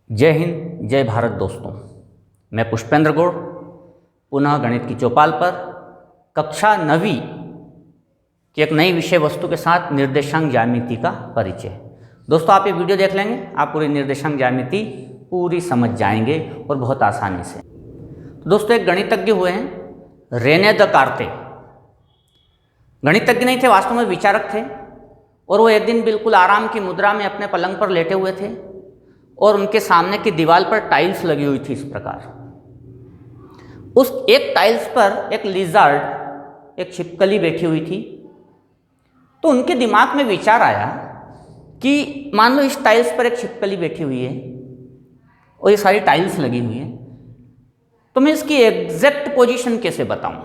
जय हिंद, जय भारत दोस्तों। मैं पुष्पेंद्र गौड़ पुनः गणित की चौपाल पर कक्षा 9वीं की एक नई विषय वस्तु के साथ निर्देशांक ज्यामिति का परिचय। दोस्तों, आप ये वीडियो देख लेंगे, आप पूरी निर्देशांक ज्यामिति पूरी समझ जाएंगे और बहुत आसानी से। तो दोस्तों, एक गणितज्ञ हुए हैं रेने देकार्ते। गणितज्ञ नहीं थे, वास्तव में विचारक थे। और वो एक दिन बिल्कुल आराम की मुद्रा में अपने पलंग पर लेटे हुए थे और उनके सामने की दीवार पर टाइल्स लगी हुई थी। इस प्रकार उस एक टाइल्स पर एक लिजर्ड, एक छिपकली बैठी हुई थी। तो उनके दिमाग में विचार आया कि मान लो इस टाइल्स पर एक छिपकली बैठी हुई है और ये सारी टाइल्स लगी हुई है, तो मैं इसकी एग्जैक्ट पोजीशन कैसे बताऊं।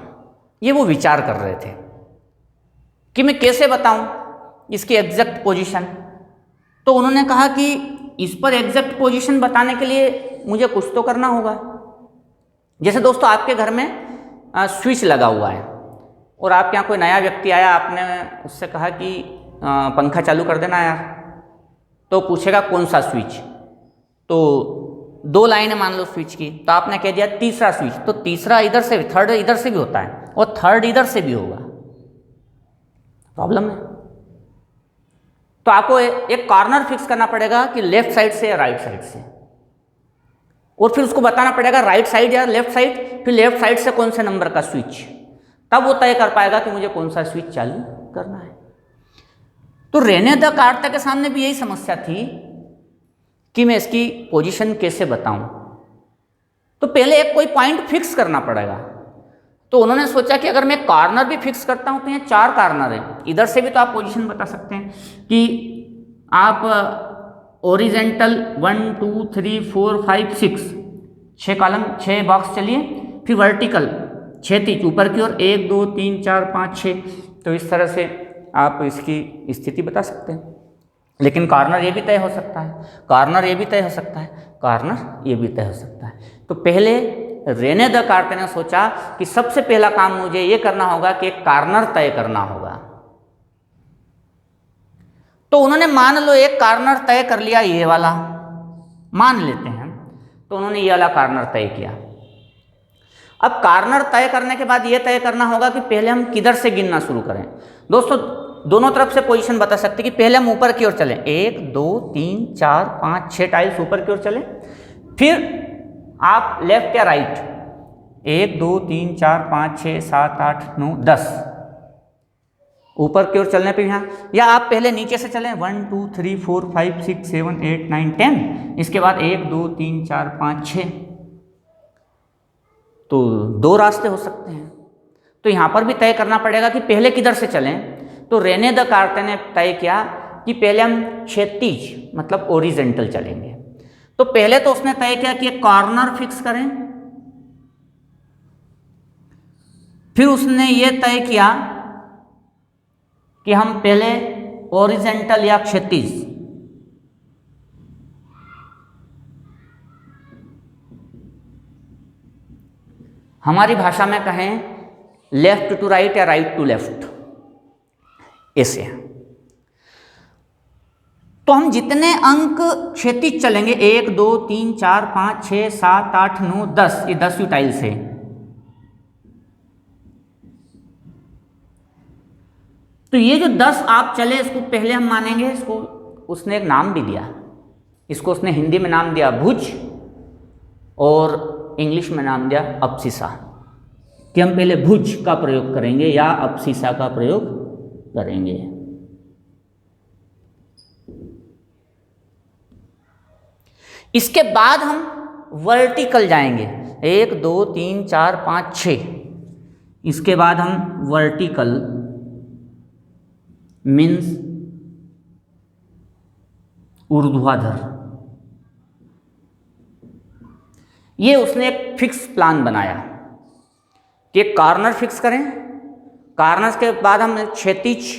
ये वो विचार कर रहे थे कि मैं कैसे बताऊं इसकी एग्जैक्ट पोजीशन। तो उन्होंने कहा कि इस पर एग्जैक्ट पोजीशन बताने के लिए मुझे कुछ तो करना होगा। जैसे दोस्तों, आपके घर में स्विच लगा हुआ है और आपके यहाँ कोई नया व्यक्ति आया, आपने उससे कहा कि पंखा चालू कर देना यार, तो पूछेगा कौन सा स्विच। तो 2 लाइनें मान लो स्विच की, तो आपने कह दिया तीसरा स्विच। तो तीसरा इधर से भी, थर्ड इधर से भी होता है और थर्ड इधर से भी होगा। प्रॉब्लम है। तो आपको एक कॉर्नर फिक्स करना पड़ेगा कि लेफ्ट साइड से या राइट साइड से, और फिर उसको बताना पड़ेगा राइट साइड या लेफ्ट साइड, फिर लेफ्ट साइड से कौन से नंबर का स्विच, तब वो तय कर पाएगा कि मुझे कौन सा स्विच चालू करना है। तो रेने देकार्ते के सामने भी यही समस्या थी कि मैं इसकी पोजीशन कैसे बताऊं। तो पहले एक कोई पॉइंट फिक्स करना पड़ेगा। तो उन्होंने सोचा कि अगर मैं कॉर्नर भी फिक्स करता हूं तो ये 4 कॉर्नर है, इधर से भी तो आप पोजीशन बता सकते हैं कि आप ओरिजेंटल 1 2 3 4 5 6 6 कॉलम 6 बॉक्स चलिए, फिर वर्टिकल 6 तीन ऊपर की ओर 1 2 3 4 5 6। तो इस तरह से आप इसकी स्थिति बता सकते हैं। लेकिन कॉर्नर ये भी तय हो सकता है, कॉर्नर ये भी तय हो सकता है, कॉर्नर ये भी तय हो सकता है। तो पहले रेने देकार्ते ने सोचा कि सबसे पहला काम मुझे ये करना होगा कि एक कॉर्नर तय करना होगा। तो उन्होंने मान लो एक कॉर्नर तय कर लिया, ये वाला मान लेते हैं। तो उन्होंने ये वाला कॉर्नर तय किया। अब कॉर्नर तय करने के बाद ये तय करना होगा कि पहले हम किधर से गिनना शुरू करें। दोस्तों, दोनों तरफ से पोजीशन बता सकते हैं कि पहले हम ऊपर की ओर चलें, 1 2 3 4 5 6 टाइल्स ऊपर की ओर चलें। फिर आप लेफ्ट या राइट, 1 2 3 4 5 6 7 8 9 10 ऊपर की ओर चलने पे यहाँ, या आप पहले नीचे से चलें 1 2 3 4 5 6 7 8 9 10, इसके बाद 1 2 3 4 5 6। तो 2 रास्ते हो सकते हैं। तो यहाँ पर भी तय करना पड़ेगा कि पहले किधर से चलें। तो रेने देकार्ते ने तय किया कि पहले हम क्षैतिज मतलब ओरिजेंटल चलेंगे। तो पहले तो उसने तय किया कि एक कॉर्नर फिक्स करें। फिर उसने ये तय किया कि हम पहले ओरिजेंटल या क्षैतिज, हमारी भाषा में कहें लेफ्ट टू राइट या राइट टू लेफ्ट, ऐसे। तो हम जितने अंक क्षैतिज चलेंगे 1 2 3 4 5 6 7 8 9 10, ये 10 टाइल्स है। तो ये जो 10 आप चले, इसको पहले हम मानेंगे, इसको उसने एक नाम भी दिया। इसको उसने हिंदी में नाम दिया भुज और इंग्लिश में नाम दिया अब्सिसा, कि हम पहले भुज का प्रयोग करेंगे या अब्सिसा का प्रयोग करेंगे। इसके बाद हम वर्टिकल जाएंगे, 1 2 3 4 5 6। इसके बाद हम वर्टिकल मीन्स ऊर्ध्वाधर। ये उसने एक फिक्स प्लान बनाया कि एक कॉर्नर फिक्स करें, कॉर्नर के बाद हम क्षैतिज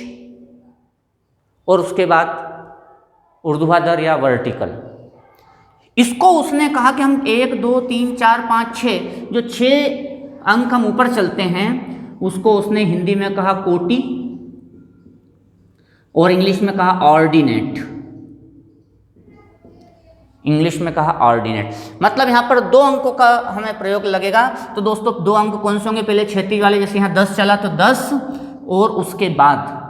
और उसके बाद ऊर्ध्वाधर या वर्टिकल। इसको उसने कहा कि हम 1 2 3 4 5 6, जो 6 अंक हम ऊपर चलते हैं उसको उसने हिंदी में कहा कोटि और इंग्लिश में कहा ऑर्डिनेट। इंग्लिश में कहा ऑर्डिनेट। मतलब यहाँ पर 2 अंकों का हमें प्रयोग लगेगा। तो दोस्तों 2 अंक कौन से होंगे? पहले क्षैतिज वाले, जैसे यहाँ 10 चला तो 10, और उसके बाद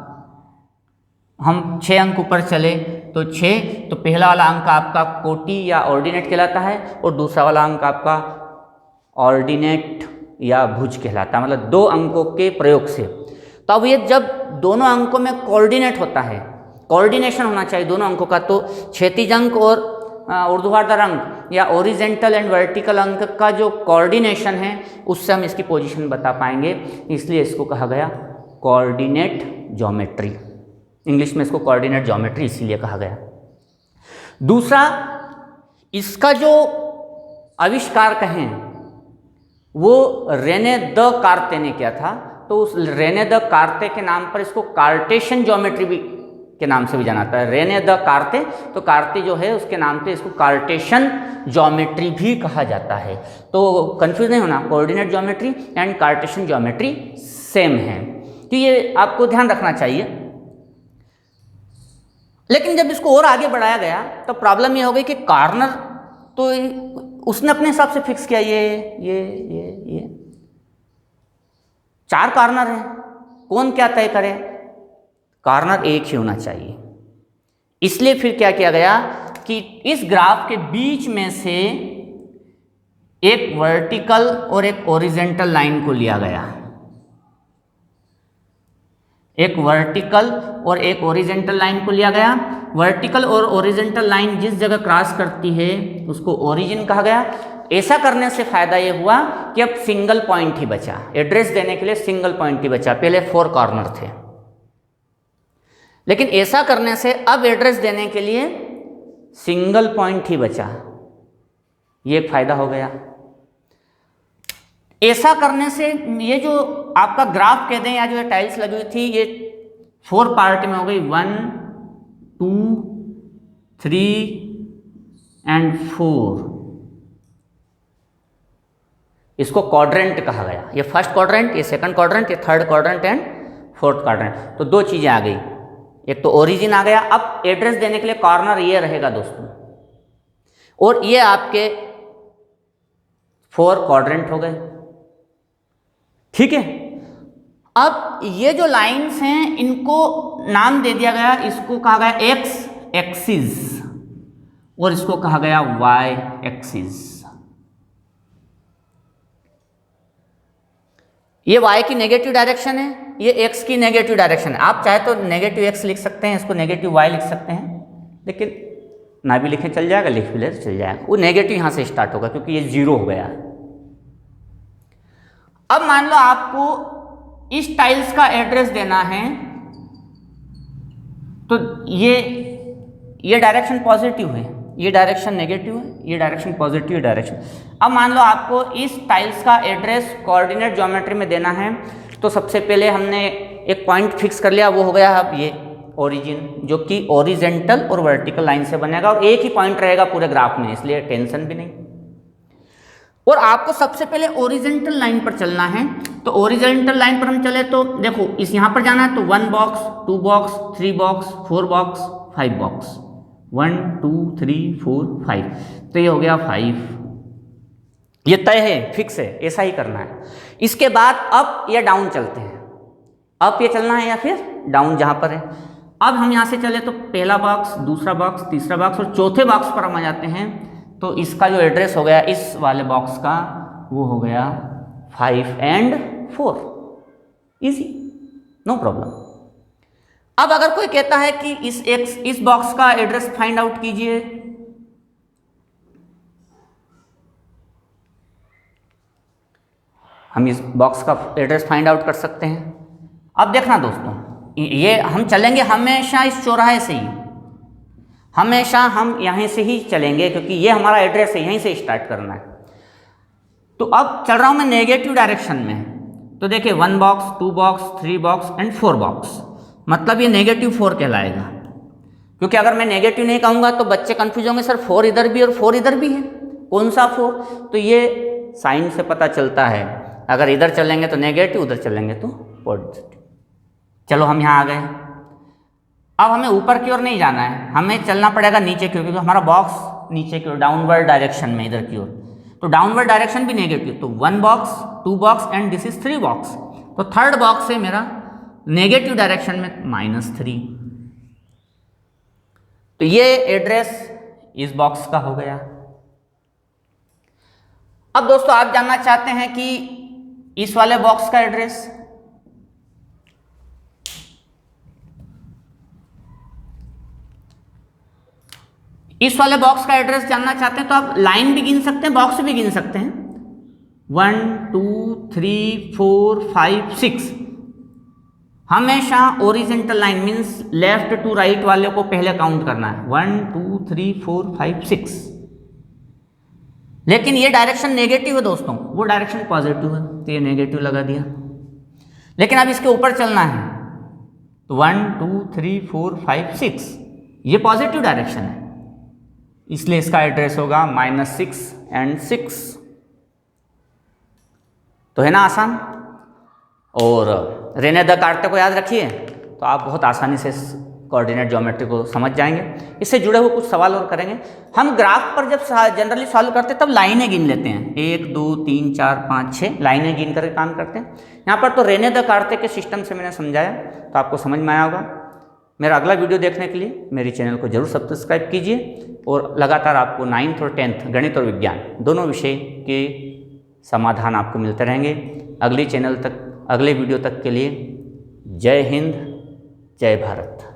हम 6 अंक ऊपर चले तो 6। तो पहला वाला अंक आपका कोटि या ऑर्डिनेट कहलाता है, और दूसरा वाला अंक आपका ऑर्डिनेट या भुज कहलाता है, मतलब 2 अंकों के प्रयोग से। तो अब ये जब दोनों अंकों में कोऑर्डिनेट होता है, कोऑर्डिनेशन होना चाहिए दोनों अंकों का, तो क्षैतिज अंक और ऊर्ध्वाधर अंक या ओरिजेंटल एंड वर्टिकल अंक का जो कोऑर्डिनेशन है उससे हम इसकी पोजीशन बता पाएंगे, इसलिए इसको कहा गया कोऑर्डिनेट ज्योमेट्री। इंग्लिश में इसको कोऑर्डिनेट ज्योमेट्री इसीलिए कहा गया। दूसरा, इसका जो आविष्कार कहें वो रेने द कार्ते ने किया था। तो उस रेने द कार्ते के नाम पर इसको कार्टेशियन ज्योमेट्री भी के नाम से भी जाना जाता है। रेने द कार्ते, तो कार्ते जो है उसके नाम पे इसको कार्टेशियन ज्योमेट्री भी कहा जाता है। तो कंफ्यूज नहीं होना, coordinate geometry and Cartesian geometry same है, तो ये आपको ध्यान रखना चाहिए। लेकिन जब इसको और आगे बढ़ाया गया तो प्रॉब्लम ये हो गई कि कॉर्नर तो उसने अपने हिसाब से फिक्स किया, ये 4 कॉर्नर हैं, कौन क्या तय करे? कॉर्नर एक ही होना चाहिए। इसलिए फिर क्या किया गया कि इस ग्राफ के बीच में से एक वर्टिकल और एक ओरिजेंटल लाइन को लिया गया। एक वर्टिकल और एक ओरिजेंटल लाइन को लिया गया। वर्टिकल और ओरिजेंटल लाइन जिस जगह क्रॉस करती है उसको ओरिजिन कहा गया। ऐसा करने से फायदा ये हुआ कि अब सिंगल पॉइंट ही बचा, एड्रेस देने के लिए सिंगल पॉइंट ही बचा। पहले 4 कॉर्नर थे, लेकिन ऐसा करने से अब एड्रेस देने के लिए सिंगल पॉइंट ही बचा। ये एक फायदा हो गया। ऐसा करने से ये जो आपका ग्राफ कह दें या जो टाइल्स लगी हुई थी ये 4 पार्ट में हो गई, 1 2 3 एंड 4। इसको क्वाड्रेंट कहा गया। ये फर्स्ट क्वाड्रेंट, ये सेकंड क्वाड्रेंट, ये third quadrant and fourth quadrant. तो 2 चीजें आ गई, एक तो ओरिजिन आ गया। अब एड्रेस देने के लिए कॉर्नर ये रहेगा दोस्तों, और ये आपके 4 क्वाड्रेंट हो गए, ठीक है। अब ये जो लाइंस हैं इनको नाम दे दिया गया, इसको कहा गया एक्स एक्सिस और इसको कहा गया वाई एक्सिस। ये y की नेगेटिव डायरेक्शन है, ये x की नेगेटिव डायरेक्शन है। आप चाहे तो नेगेटिव x लिख सकते हैं, इसको नेगेटिव y लिख सकते हैं, लेकिन ना भी लिखें चल जाएगा, लिख भी ले चल जाएगा। वो नेगेटिव यहाँ से स्टार्ट होगा क्योंकि ये 0 हो गया है। अब मान लो आपको इस टाइल्स का एड्रेस देना है, तो ये डायरेक्शन पॉजिटिव है, ये डायरेक्शन नेगेटिव है, ये डायरेक्शन पॉजिटिव डायरेक्शन। अब मान लो आपको इस टाइल्स का एड्रेस कोऑर्डिनेट ज्योमेट्री में देना है, तो सबसे पहले हमने एक पॉइंट फिक्स कर लिया, वो हो गया अब ये ओरिजिन, जो कि ओरिजेंटल और वर्टिकल लाइन से बनेगा और एक ही पॉइंट रहेगा पूरे ग्राफ में, इसलिए टेंशन भी नहीं। और आपको सबसे पहले ओरिजेंटल लाइन पर चलना है, तो ओरिजेंटल लाइन पर हम चले तो देखो इस यहाँ पर जाना है, तो 1 box 2 box 3 box 4 box 5 box, 1 2 3 4 5, तो ये हो गया 5। ये तय है, फिक्स है, ऐसा ही करना है। इसके बाद अप या डाउन चलते हैं, अप ये चलना है या फिर डाउन जहाँ पर है। अब हम यहाँ से चले तो पहला बॉक्स, दूसरा बॉक्स, तीसरा बॉक्स और चौथे बॉक्स पर हम आ जाते हैं, तो इसका जो एड्रेस हो गया इस वाले बॉक्स का वो हो गया 5 एंड 4, इजी, नो प्रॉब्लम। अब अगर कोई कहता है कि इस बॉक्स का एड्रेस फाइंड आउट कीजिए, हम इस बॉक्स का एड्रेस फाइंड आउट कर सकते हैं। अब देखना दोस्तों, ये हम चलेंगे हमेशा इस चौराहे से ही, हमेशा हम यहीं से ही चलेंगे क्योंकि ये हमारा एड्रेस है, यहीं से स्टार्ट करना है। तो अब चल रहा हूँ मैं नेगेटिव डायरेक्शन में, तो देखिए 1 box 2 box 3 box and 4 box, मतलब ये -4 कहलाएगा। क्योंकि अगर मैं नेगेटिव नहीं कहूँगा तो बच्चे कंफ्यूज होंगे, सर 4 इधर भी और 4 इधर भी है, कौन सा 4? तो ये साइन से पता चलता है, अगर इधर चलेंगे तो नेगेटिव, उधर चलेंगे तो पॉजिटिव। चलो हम यहाँ आ गए। अब हमें ऊपर की ओर नहीं जाना है, हमें चलना पड़ेगा नीचे की ओर, क्योंकि हमारा बॉक्स नीचे की ओर डाउनवर्ड डायरेक्शन में इधर की ओर, तो डाउनवर्ड डायरेक्शन भी नेगेटिव, तो 1 box 2 box and this is 3 box, तो थर्ड बॉक्स है मेरा नेगेटिव डायरेक्शन में -3। तो ये एड्रेस इस बॉक्स का हो गया। अब दोस्तों आप जानना चाहते हैं कि इस वाले बॉक्स का एड्रेस, इस वाले बॉक्स का एड्रेस जानना चाहते हैं तो आप लाइन भी गिन सकते हैं, बॉक्स भी गिन सकते हैं। 1 2 3 4 5 6, हमेशा horizontal line means left to right वाले को पहले काउंट करना है, 1 2 3 4 5 6। लेकिन ये डायरेक्शन नेगेटिव है दोस्तों, वो डायरेक्शन पॉजिटिव है, तो ये नेगेटिव लगा दिया। लेकिन अब इसके ऊपर चलना है, तो 1 2 3 4 5 6, ये पॉजिटिव डायरेक्शन है, इसलिए इसका एड्रेस होगा -6 and 6। तो है ना आसान। और रेने द कार्टे को याद रखिए तो आप बहुत आसानी से कोऑर्डिनेट ज्योमेट्री को समझ जाएंगे। इससे जुड़े हुए कुछ सवाल और करेंगे। हम ग्राफ पर जब जनरली सॉल्व करते हैं तब लाइनें गिन लेते हैं, 1 2 3 4 5 6 लाइनें गिन करके काम करते हैं। यहाँ पर तो रेने द कार्टे के सिस्टम से मैंने समझाया, तो आपको समझ में आया होगा। मेरा अगला वीडियो देखने के लिए मेरे चैनल को जरूर सब्सक्राइब कीजिए और लगातार आपको 9th और 10th गणित और विज्ञान दोनों विषय के समाधान आपको मिलते रहेंगे। अगले वीडियो तक के लिए जय हिंद, जय भारत।